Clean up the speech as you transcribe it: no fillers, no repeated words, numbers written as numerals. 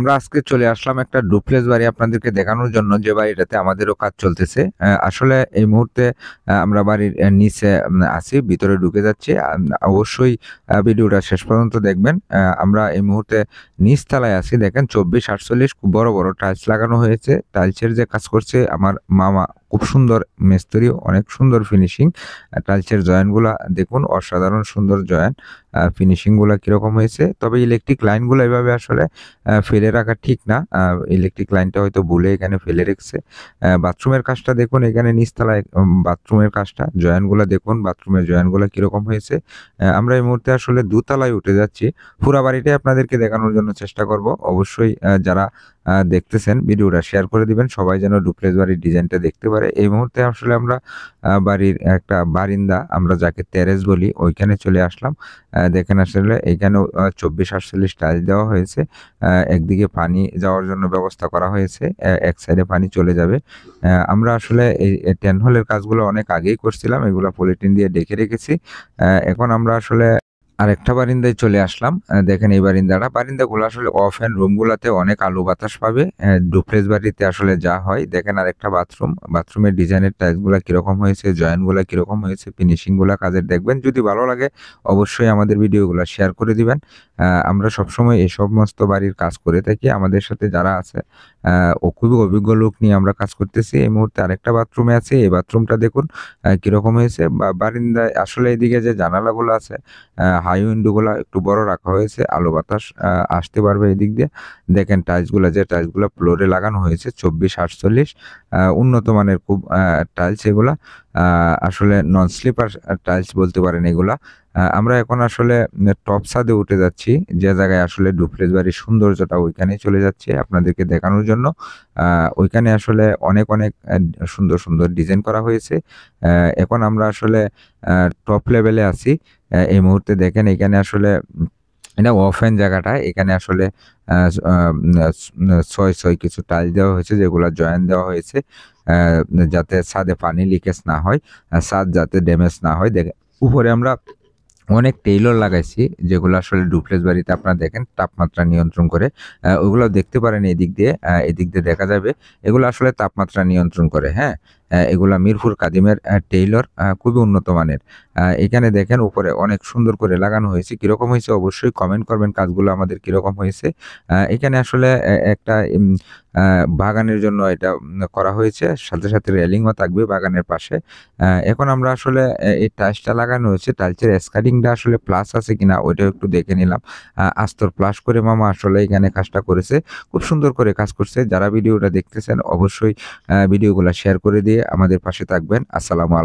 আমরা আজকে চলে আসলাম একটা ডুপ্লেক্স বাড়ি আপনাদেরকে দেখানোর জন্য, যে বাড়িটাতে আমাদেরও কাজ চলতেছে। আসলে এই মুহূর্তে আমরা বাড়ির নিচে আছি, ভিতরে ঢুকে যাচ্ছি। অবশ্যই ভিডিওটা শেষ পর্যন্ত দেখবেন। আমরা এই মুহূর্তে নিচতলায় আছি। দেখেন 24-48 খুব বড় বড় টাইলস লাগানো হয়েছে। টাইলসের যে কাজ করছে আমার মামা, খুব সুন্দর মিস্ত্রি, অনেক সুন্দর ফিনিশিং। টাইলসের জয়েন্টগুলা দেখুন, অসাধারণ সুন্দর জয়েন্ট। ফিনিশিং গুলা কিরকম হয়েছে। তবে ইলেকট্রিক লাইনগুলো এভাবে আসলে ফেলে রাখা ঠিক না। ইলেকট্রিক লাইনটা হয়তো ভুলে এখানে ফেলে রেখেছে। বাথরুমের কাজটা দেখুন, এখানে নিচতলায় বাথরুমের কাজটা, জয়েন্টগুলা দেখুন, বাথরুমের জয়েন্টগুলা কিরকম হয়েছে। আমরা এই মুহূর্তে আসলে দোতলায় উঠে যাচ্ছি। পুরা বাড়িটাই আপনাদেরকে দেখানোর জন্য চেষ্টা করব। অবশ্যই যারা দেখতেছেন ভিডিওটা শেয়ার করে দিবেন, সবাই যেন ডুপ্লেক্স বাড়ির ডিজাইনটা দেখতে পারে। এই মুহূর্তে আসলে আমরা বাড়ির একটা বারিন্দা, আমরা যাকে টেরেস বলি, ওইখানে চলে আসলাম। দেখেন আসলে এইখানেও 24-48 টাইলস দেওয়া হয়েছে। একদিকে পানি যাওয়ার জন্য ব্যবস্থা করা হয়েছে, এক সাইডে পানি চলে যাবে। আমরা আসলে এই টেন হলের কাজগুলো অনেক আগেই করছিলাম, এগুলো পলিথিন দিয়ে ঢেকে রেখেছি। এখন আমরা আসলে আরেকটা বারিন্দায় চলে আসলাম। দেখেন এই বারিন্দাগুলো আসলে অফ এন্ড রুমগুলাতে অনেক আলো বাতাস পাবে। ডুপ্লেক্স বাড়িতে আসলে যা হয়। দেখেন আরেকটা বাথরুমের ডিজাইনের টাইলসগুলা কিরকম হয়েছে, জয়েন্টগুলা কিরকম হয়েছে, ফিনিশিংগুলা কাজের দেখবেন। যদি ভালো লাগে অবশ্যই আমাদের ভিডিওগুলো শেয়ার করে দিবেন। আমরা সবসময় এই সমস্ত বাড়ির কাজ করে থাকি। আমাদের সাথে যারা আছে ও খুবই অভিজ্ঞ লোক নিয়ে আমরা কাজ করতেছি। এই মুহূর্তে আরেকটা বাথরুমে আছি। এই বাথরুমটা দেখুন কিরকম হয়েছে। বারিন্দায় আসলে এদিকে যে জানালাগুলো আছে, হাই উইন্ডোগুলা একটু বড় রাখা হয়েছে, আলো বাতাস আসতে পারবে এদিক দিয়ে। দেখেন যে টাইলসগুলা ফ্লোরে লাগানো হয়েছে 24-48, উন্নত মানের খুব টাইলস এগুলা। আসলে নন স্লিপার টাইলস বলতে পারেন এগুলা। আমরা এখন আসলে টপ ছাদে উঠে যাচ্ছি, যে জায়গায় আসলে ডুপ্লেক্স বাড়ির সৌন্দর্যটা, ওইখানেই চলে যাচ্ছে আপনাদেরকে দেখানোর জন্য। ওইখানে আসলে অনেক সুন্দর সুন্দর ডিজাইন করা হয়েছে। এখন আমরা আসলে টপ লেভেলে আছি। এই মুহূর্তে দেখেন এখানে আসলে এটা ওপেন জায়গাটা, এখানে আসলে ছয় কিছু টাইল দেওয়া হয়েছে, যেগুলো জয়েন দেওয়া হয়েছে যাতে ছাদে পানি লিকেজ না হয়, ছাদ যাতে ড্যামেজ না হয়। দেখেন উপরে আমরা অনেক টেইলর লাগাইছি, যেগুলো আসলে ডুপ্লেক্স বাড়িতে আপনারা দেখেন তাপমাত্রা নিয়ন্ত্রণ করে। ওগুলো দেখতে পারেন এদিক দিয়ে দেখা যাবে। এগুলো আসলে তাপমাত্রা নিয়ন্ত্রণ করে। হ্যাঁ, এগুলা মিরপুর কাদিমের টেইলর, খুবই উন্নত মানের। এখানে দেখেন উপরে অনেক সুন্দর করে লাগানো হয়েছে। কিরকম হয়েছে অবশ্যই কমেন্ট করবেন, কাজগুলো আমাদের কিরকম হয়েছে। এখানে আসলে একটা বাগানের জন্য এটা করা হয়েছে, সাথে সাথে রেলিংও থাকবে বাগানের পাশে। এখন আমরা আসলে এই টাইলসটা লাগানো হয়েছে, টাইলসের স্কার্টিংটা আসলে প্লাস আছে কিনা ওইটাও একটু দেখে নিলাম। আস্তর প্লাস করে মামা আসলে এখানে কাজটা করেছে, খুব সুন্দর করে কাজ করছে। যারা ভিডিওটা দেখতেছেন অবশ্যই ভিডিওগুলো শেয়ার করে দিয়ে আমাদের পাশে থাকবেন। আসসালামু আলাইকুম।